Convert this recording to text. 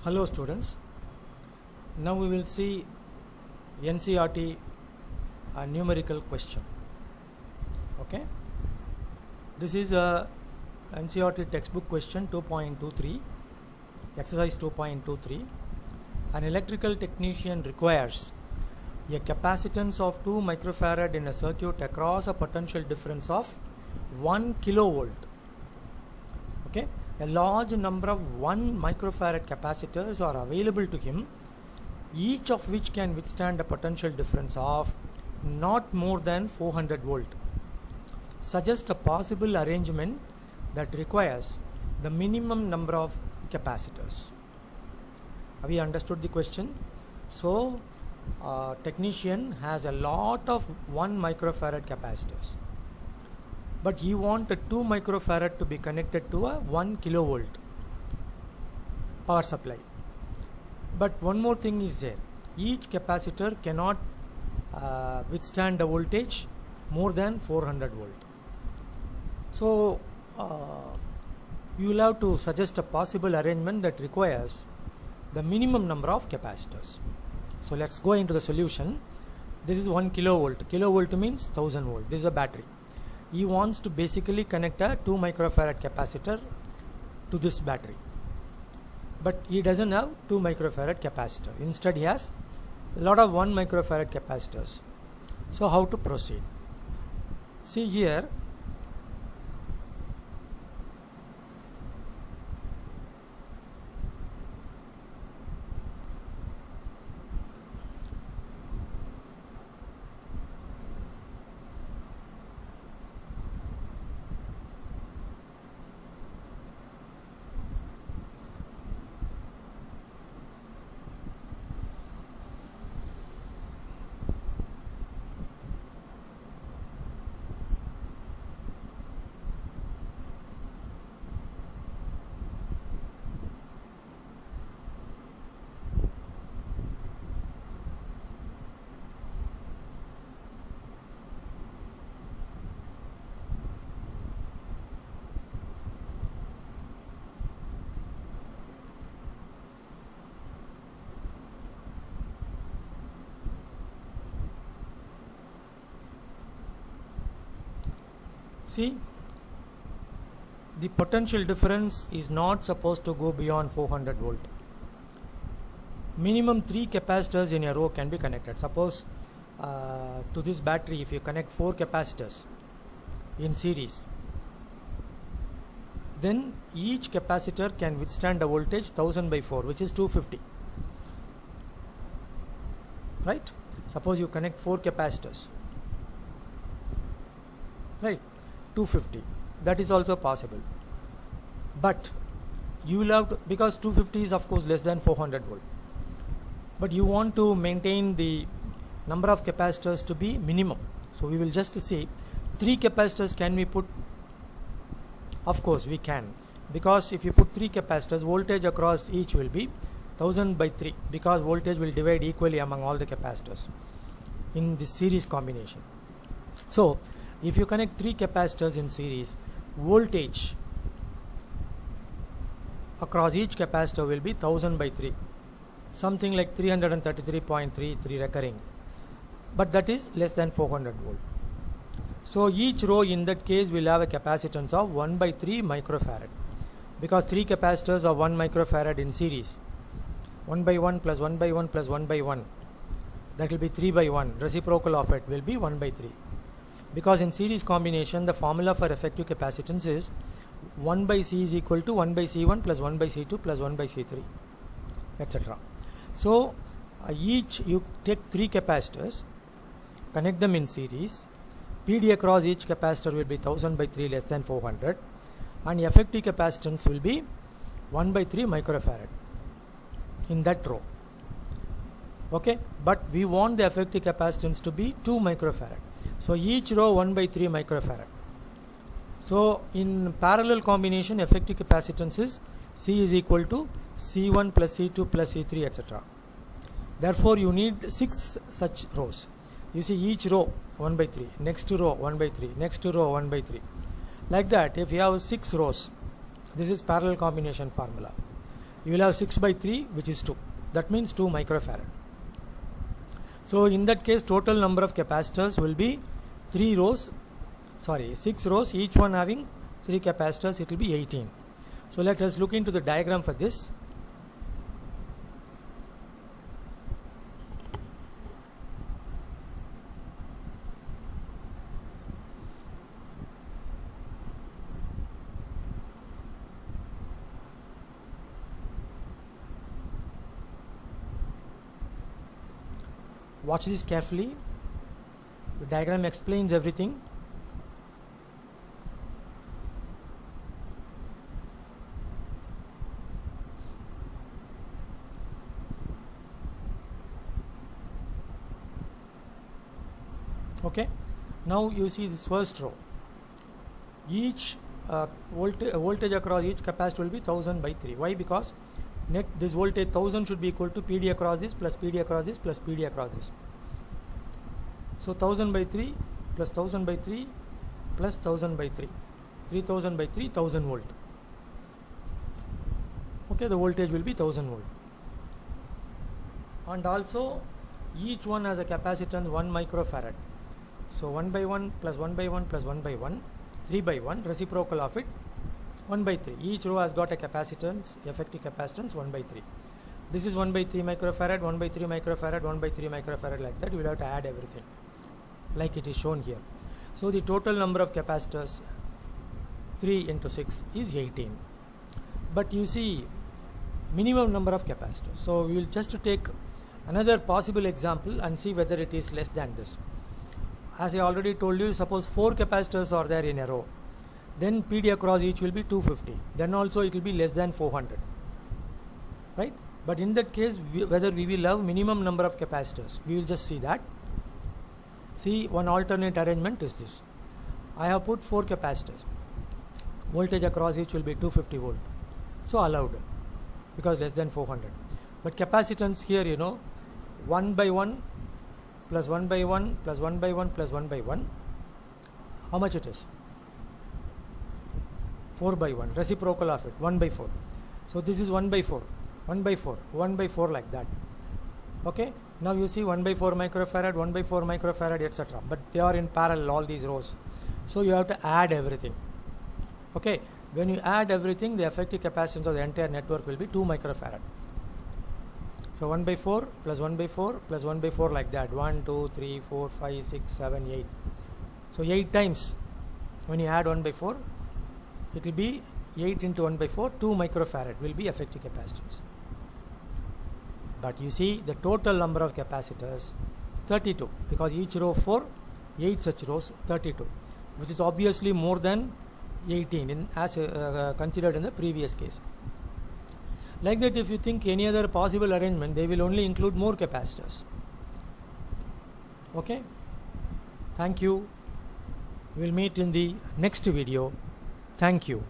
Hello students, now we will see NCERT numerical question. Okay, this is a NCERT textbook question 2.23, exercise 2.23. An electrical technician requires a capacitance of 2 microfarad in a circuit across a potential difference of 1 kilovolt. Okay, a large number of 1 microfarad capacitors are available to him, each of which can withstand a potential difference of not more than 400 volt. Suggest a possible arrangement that requires the minimum number of capacitors. Have you understood the question? So, technician has a lot of 1 microfarad capacitors, but he wants a 2 microfarad to be connected to a 1 kilovolt power supply. But one more thing is there, each capacitor cannot withstand a voltage more than 400 volt. So you will have to suggest a possible arrangement that requires the minimum number of capacitors. So let's go into the solution. This is 1 kilovolt. Kilovolt means 1000 volt. This is a battery. He wants to basically connect a 2 microfarad capacitor to this battery, but he doesn't have 2 microfarad capacitor. Instead he has a lot of 1 microfarad capacitors. So how to proceed? See here, see, the potential difference is not supposed to go beyond 400 volt. Minimum 3 capacitors in a row can be connected. Suppose to this battery, if you connect 4 capacitors in series, then each capacitor can withstand a voltage 1000 by 4, which is 250. Right? Suppose you connect 4 capacitors. Right? 250, that is also possible, but you will have to, because 250 is of course less than 400 volt, but you want to maintain the number of capacitors to be minimum. So we will just say 3 capacitors can we put? Of course we can, because if you put 3 capacitors, voltage across each will be 1000 by 3, because voltage will divide equally among all the capacitors in this series combination. So if you connect 3 capacitors in series, voltage across each capacitor will be 1000 by 3, something like 333.33 recurring, but that is less than 400 volt. So each row in that case will have a capacitance of 1 by 3 microfarad, because 3 capacitors are 1 microfarad in series. 1 by 1 plus 1 by 1 plus 1 by 1, that will be 3 by 1. Reciprocal of it will be 1 by 3. Because in series combination, the formula for effective capacitance is 1 by C is equal to 1 by C1 plus 1 by C2 plus 1 by C3, etc. So each you take 3 capacitors, connect them in series, PD across each capacitor will be 1000 by 3 less than 400, and effective capacitance will be 1 by 3 microfarad in that row. Okay, but we want the effective capacitance to be 2 microfarad. So each row 1 by 3 microfarad. So in parallel combination, effective capacitance is C is equal to C1 plus C2 plus C3, etc. Therefore you need 6 such rows. You see each row 1 by 3, next row 1 by 3, next row 1 by 3. Like that, if you have 6 rows, this is parallel combination formula. you will have 6 by 3, which is 2. That means 2 microfarad. So in that case, total number of capacitors will be 6 rows, each one having 3 capacitors. It will be 18. So let us look into the diagram for this. Watch this carefully. The diagram explains everything. Okay, now you see this first row. Each voltage across each capacitor will be 1000 by 3. Why? Because net this voltage 1000 should be equal to PD across this plus PD across this plus PD across this. So 1000 by 3 plus 1000 by 3 plus 1000 by 3, 3000 by 3, 1000 volt. Okay, the voltage will be 1000 volt. And also each one has a capacitance 1 microfarad. So 1 by 1 plus 1 by 1 plus 1 by 1, 3 by 1, reciprocal of it 1 by 3. Each row has got a capacitance, effective capacitance 1 by 3. This is 1 by 3 microfarad, 1 by 3 microfarad, 1 by 3 microfarad, like that. You will have to add everything like it is shown here. So the total number of capacitors 3 into 6 is 18. But you see minimum number of capacitors. So we will just take another possible example and see whether it is less than this. As I already told you, suppose 4 capacitors are there in a row, then PD across each will be 250. Then also it will be less than 400, right? But in that case, whether we will have minimum number of capacitors, we will just see that. See, one alternate arrangement is this. I have put 4 capacitors. Voltage across each will be 250 volt. So allowed, because less than 400. But capacitance here, 1 by 1 plus 1 by 1 plus 1 by 1 plus 1 by 1. How much it is? 4 by 1, reciprocal of it, 1 by 4. So this is 1 by 4, 1 by 4, 1 by 4, like that. Okay, now you see 1 by 4 microfarad, 1 by 4 microfarad, etc. But they are in parallel, all these rows. So you have to add everything. Okay, when you add everything, the effective capacitance of the entire network will be 2 microfarad. So 1 by 4 plus 1 by 4 plus 1 by 4, like that. 1, 2, 3, 4, 5, 6, 7, 8. So 8 times when you add 1 by 4, it will be 8 into 1 by 4, 2 microfarad will be effective capacitance. But you see the total number of capacitors 32, because each row 4, 8 such rows, 32, which is obviously more than 18 as considered in the previous case. Like that, if you think any other possible arrangement, they will only include more capacitors. Okay, thank you. We will meet in the next video. Thank you.